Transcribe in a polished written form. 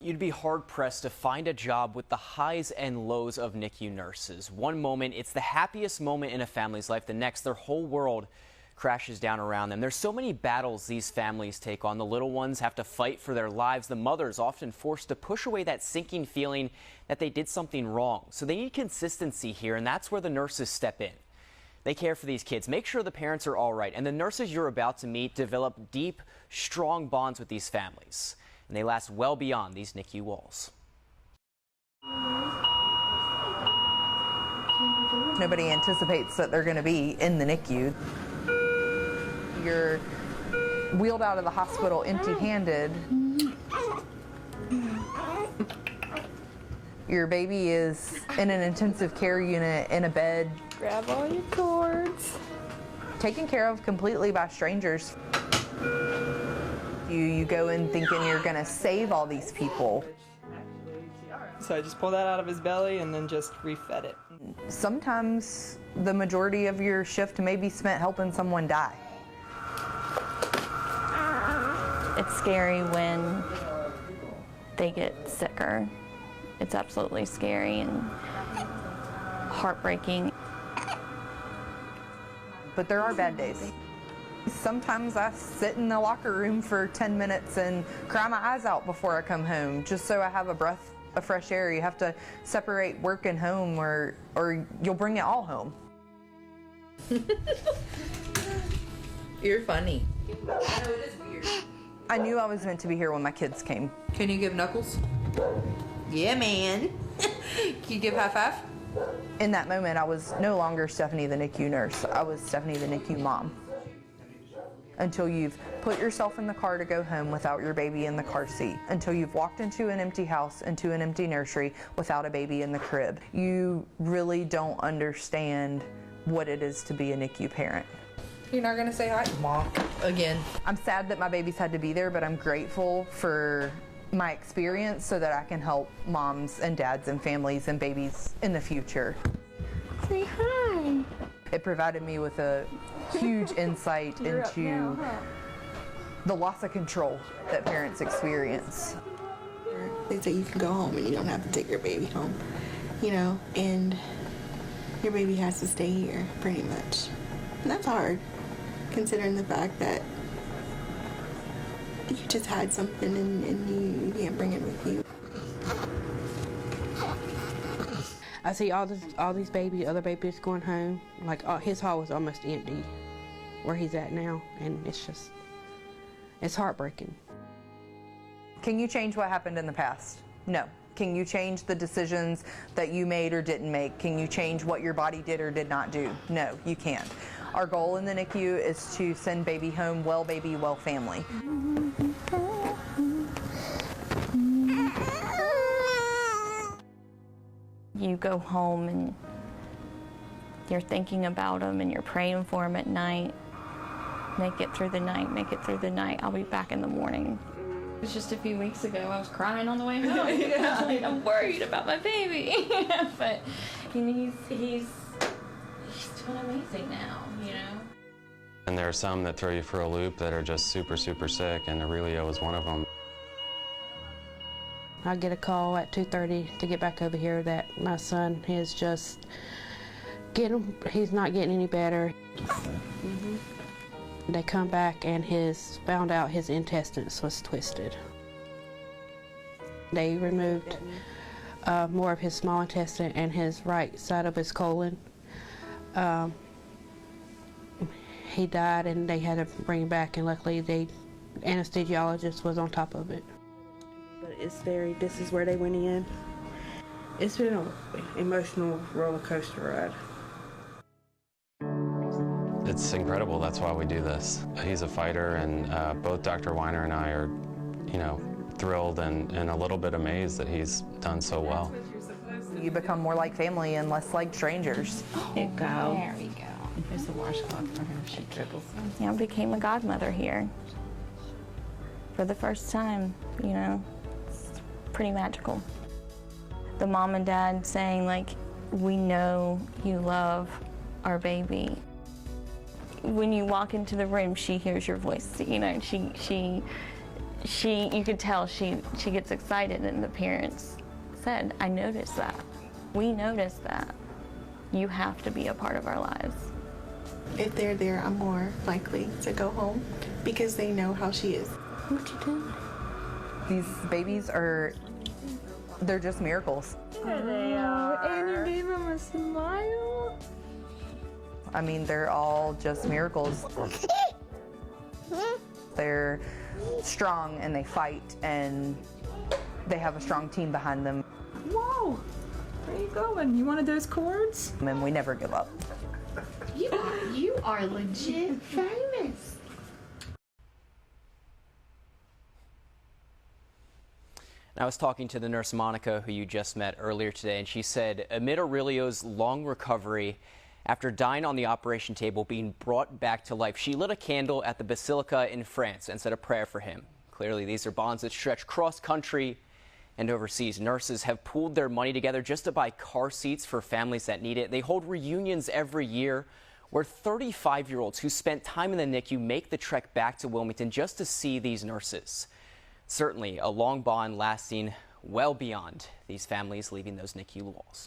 You'd be hard-pressed to find a job with the highs and lows of NICU nurses. One moment, it's the happiest moment in a family's life. The next, their whole world crashes down around them. There's so many battles these families take on. The little ones have to fight for their lives. The mothers often forced to push away that sinking feeling that they did something wrong. So they need consistency here, and that's where the nurses step in. They care for these kids, make sure the parents are all right, and the nurses you're about to meet develop deep, strong bonds with these families. And they last well beyond these NICU walls. Nobody anticipates that they're going to be in the NICU. You're wheeled out of the hospital empty-handed. Your baby is in an intensive care unit in a bed. Grab all your cords. Taken care of completely by strangers. You go in thinking you're going to save all these people. So I just pulled that out of his belly and then just refed it. Sometimes the majority of your shift may be spent helping someone die. It's scary when they get sicker. It's absolutely scary and heartbreaking. But there are bad days. Sometimes I sit in the locker room for 10 minutes and cry my eyes out before I come home, just so I have a breath of fresh air. You have to separate work and home, or you'll bring it all home. You're funny. I know it is weird. I knew I was meant to be here when my kids came. Can you give knuckles? Yeah, man. Can you give high five? In that moment, I was no longer Stephanie the NICU nurse. I was Stephanie the NICU mom. Until you've put yourself in the car to go home without your baby in the car seat. Until you've walked into an empty house, into an empty nursery without a baby in the crib. You really don't understand what it is to be a NICU parent. You're not gonna say hi? Mom. Again. I'm sad that my babies had to be there, but I'm grateful for my experience so that I can help moms and dads and families and babies in the future. Say hi. It provided me with a huge insight into the loss of control that parents experience. They say you can go home and you don't have to take your baby home, you know, and your baby has to stay here pretty much. And that's hard, considering the fact that you just had something and you can't bring it with you. I see all these other babies going home. Like his hall was almost empty where he's at now, and it's heartbreaking. Can you change what happened in the past? No. Can you change the decisions that you made or didn't make? Can you change what your body did or did not do? No, you can't. Our goal in the NICU is to send baby home, well baby, well family. You go home and you're thinking about them and you're praying for them at night. Make it through the night, make it through the night. I'll be back in the morning. It was just a few weeks ago. I was crying on the way home. Yeah. Like, I'm worried about my baby. But you know, he's doing amazing now, you know. And there are some that throw you for a loop that are just super, super sick, and Aurelio was one of them. I get a call at 2:30 to get back over here that my son is just he's not getting any better. They come back and found out his intestines was twisted. They removed more of his small intestine and his right side of his colon. He died and they had to bring him back, and luckily the anesthesiologist was on top of it. But this is where they went in. It's been an emotional roller coaster ride. It's incredible. That's why we do this. He's a fighter, and both Dr. Weiner and I are, you know, thrilled and a little bit amazed that he's done so well. You become more like family and less like strangers. There you go. There we go. There's the washcloth for her. She dribbles. Yeah, I became a godmother here for the first time, you know. It's pretty magical. The mom and dad saying, like, we know you love our baby. When you walk into the room, she hears your voice, you know, she you could tell she gets excited, and the parents said, I noticed that. We noticed that. You have to be a part of our lives. If they're there, I'm more likely to go home because they know how she is. What you doing? These babies they're just miracles. There they are. And you gave them a smile. I mean, they're all just miracles. They're strong and they fight and they have a strong team behind them. Whoa. Where are you going? You wanted those cords? And we never give up. You are legit famous. I was talking to the nurse Monica, who you just met earlier today, and she said amid Aurelio's long recovery, after dying on the operation table, being brought back to life, she lit a candle at the Basilica in France and said a prayer for him. Clearly, these are bonds that stretch cross-country and overseas. Nurses have pooled their money together just to buy car seats for families that need it. They hold reunions every year where 35-year-olds who spent time in the NICU make the trek back to Wilmington just to see these nurses. Certainly a long bond lasting well beyond these families leaving those NICU walls.